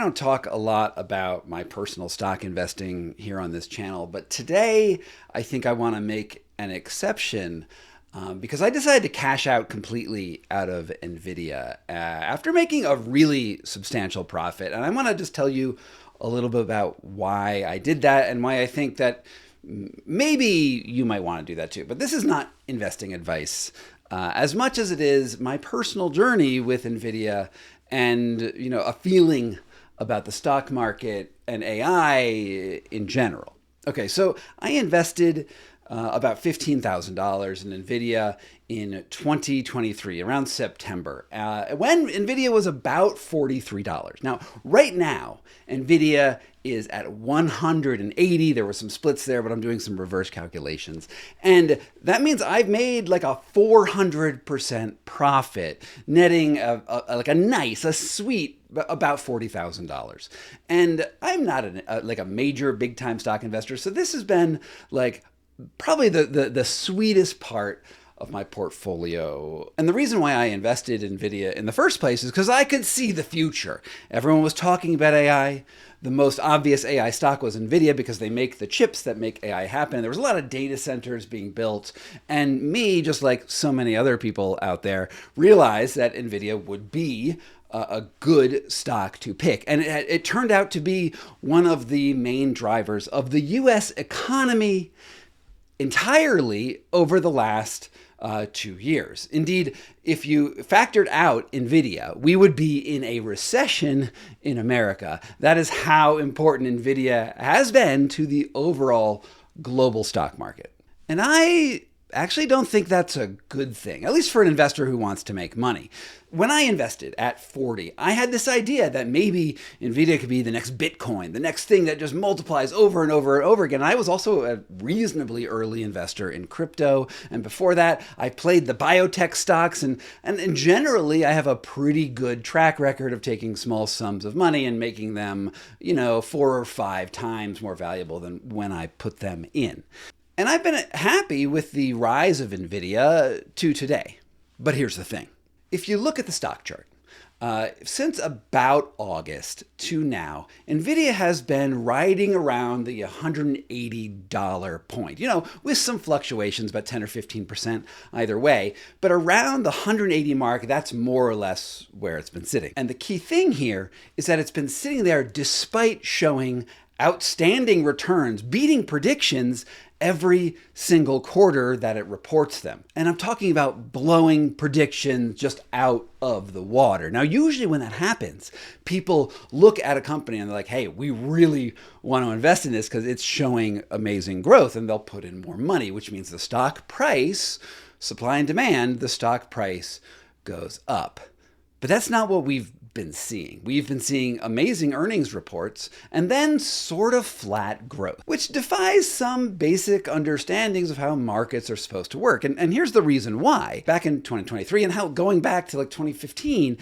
don't talk a lot about my personal stock investing here on this channel, but today I think I want to make an exception because I decided to cash out completely out of Nvidia after making a really substantial profit. And I want to just tell you a little bit about why I did that and why I think that maybe you might want to do that too. But this is not investing advice as much as it is my personal journey with Nvidia and a feeling about the stock market and AI in general. Okay, so I invested about $15,000 in Nvidia in 2023, around September, when Nvidia was about $43. Now, right now, Nvidia is at 180. There were some splits there, but I'm doing some reverse calculations. And that means I've made like a 400% profit, netting a sweet about $40,000. And I'm not a major big time stock investor. So this has been like probably the sweetest part of my portfolio. And the reason why I invested in Nvidia in the first place is because I could see the future. Everyone was talking about AI. The most obvious AI stock was Nvidia because they make the chips that make AI happen. There was a lot of data centers being built. And me, just like so many other people out there, realized that Nvidia would be a good stock to pick. And it turned out to be one of the main drivers of the US economy entirely over the last 2 years. Indeed, if you factored out Nvidia, we would be in a recession in America. That is how important Nvidia has been to the overall global stock market. And I actually don't think that's a good thing, at least for an investor who wants to make money. When I invested at 40, I had this idea that maybe Nvidia could be the next Bitcoin, the next thing that just multiplies over and over and over again. I was also a reasonably early investor in crypto. And before that, I played the biotech stocks. And generally, I have a pretty good track record of taking small sums of money and making them, 4 or 5 times more valuable than when I put them in. And I've been happy with the rise of Nvidia to today. But here's the thing. If you look at the stock chart, since about August to now, Nvidia has been riding around the $180 point, with some fluctuations, about 10 or 15% either way. But around the 180 mark, that's more or less where it's been sitting. And the key thing here is that it's been sitting there despite showing outstanding returns, beating predictions every single quarter that it reports them. And I'm talking about blowing predictions just out of the water. Now, usually when that happens, people look at a company and they're like, hey, we really want to invest in this because it's showing amazing growth, and they'll put in more money, which means the stock price, supply and demand, the stock price goes up. But that's not what we've been seeing. We've been seeing amazing earnings reports and then sort of flat growth, which defies some basic understandings of how markets are supposed to work. And here's the reason why. Back in 2023 and how going back to like 2015,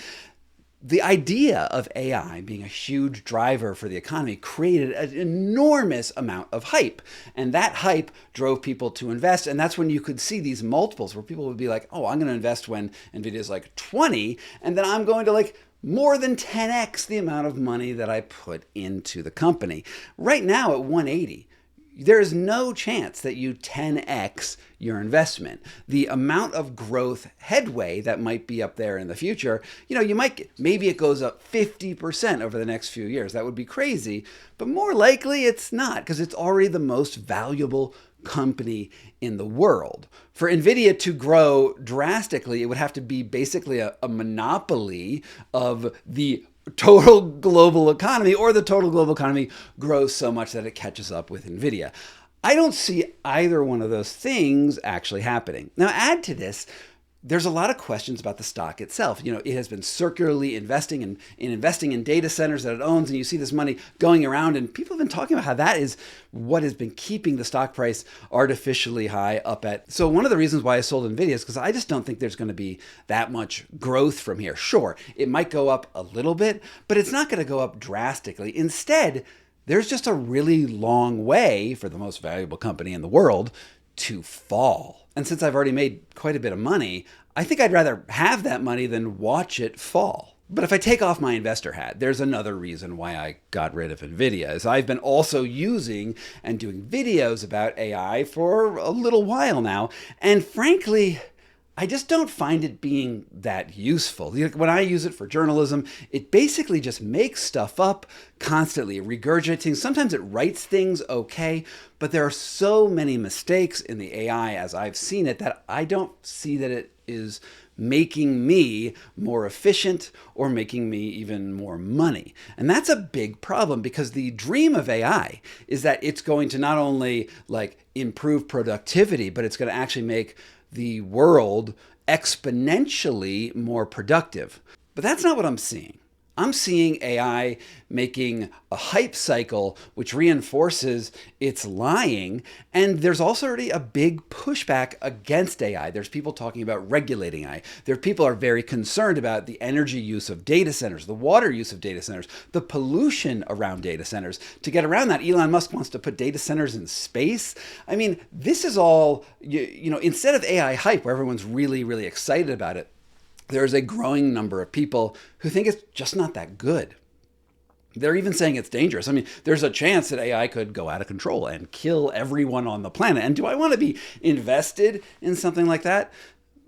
the idea of AI being a huge driver for the economy created an enormous amount of hype. And that hype drove people to invest. And that's when you could see these multiples where people would be like, oh, I'm going to invest when Nvidia is like 20, and then I'm going to like more than 10x the amount of money that I put into the company. Right now at 180, there is no chance that you 10x your investment. The amount of growth headway that might be up there in the future, maybe it goes up 50% over the next few years. That would be crazy, but more likely it's not, because it's already the most valuable company in the world. For Nvidia to grow drastically, it would have to be basically a monopoly of the total global economy, or the total global economy grows so much that it catches up with Nvidia. I don't see either one of those things actually happening. Now, add to this, there's a lot of questions about the stock itself. It has been circularly investing in data centers that it owns, and you see this money going around, and people have been talking about how that is what has been keeping the stock price artificially high up at. So one of the reasons why I sold Nvidia is because I just don't think there's going to be that much growth from here. Sure, it might go up a little bit, but it's not going to go up drastically. Instead, there's just a really long way for the most valuable company in the world to fall. And since I've already made quite a bit of money, I think I'd rather have that money than watch it fall. But if I take off my investor hat, there's another reason why I got rid of Nvidia, is I've been also using and doing videos about AI for a little while now. And frankly, I just don't find it being that useful. When I use it for journalism, it basically just makes stuff up constantly, regurgitating. Sometimes it writes things okay, but there are so many mistakes in the AI as I've seen it that I don't see that it is making me more efficient or making me even more money. And that's a big problem, because the dream of AI is that it's going to not only improve productivity, but it's going to actually make the world exponentially more productive. But that's not what I'm seeing. I'm seeing AI making a hype cycle which reinforces its lying. And there's also already a big pushback against AI. There's people talking about regulating AI. There are people who are very concerned about the energy use of data centers, the water use of data centers, the pollution around data centers. To get around that, Elon Musk wants to put data centers in space. I mean, this is all, instead of AI hype where everyone's really, really excited about it, there's a growing number of people who think it's just not that good. They're even saying it's dangerous. I mean, there's a chance that AI could go out of control and kill everyone on the planet. And do I want to be invested in something like that?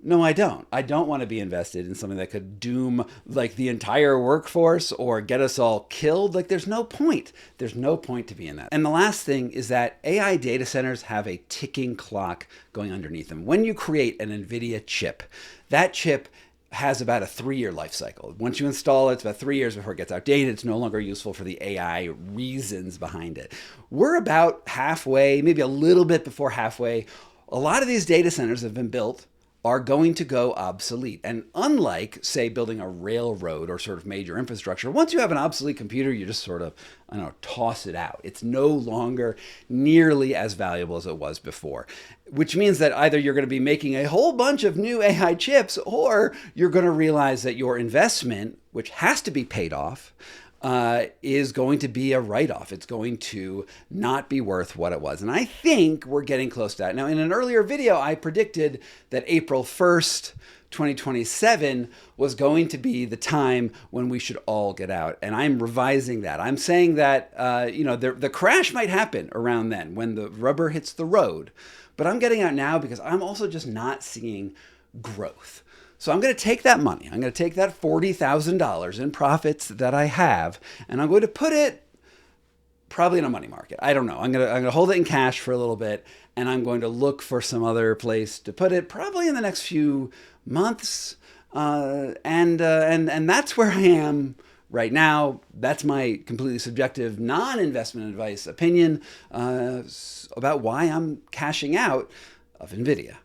No, I don't. I don't want to be invested in something that could doom the entire workforce or get us all killed. There's no point. There's no point to be in that. And the last thing is that AI data centers have a ticking clock going underneath them. When you create an Nvidia chip, that chip has about a 3-year life cycle. Once you install it, it's about 3 years before it gets outdated. It's no longer useful for the AI reasons behind it. We're about halfway, maybe a little bit before halfway. A lot of these data centers that have been built are going to go obsolete. And unlike, say, building a railroad or sort of major infrastructure, once you have an obsolete computer, you just sort of, toss it out. It's no longer nearly as valuable as it was before, which means that either you're going to be making a whole bunch of new AI chips, or you're going to realize that your investment, which has to be paid off, is going to be a write-off. It's going to not be worth what it was. And I think we're getting close to that. Now, in an earlier video, I predicted that April 1st, 2027 was going to be the time when we should all get out. And I'm revising that. I'm saying that, the crash might happen around then when the rubber hits the road. But I'm getting out now because I'm also just not seeing growth. So I'm going to take that money. I'm going to take that $40,000 in profits that I have, and I'm going to put it probably in a money market. I don't know. I'm going to hold it in cash for a little bit, and I'm going to look for some other place to put it, probably in the next few months. And that's where I am right now. That's my completely subjective, non-investment advice opinion about why I'm cashing out of Nvidia.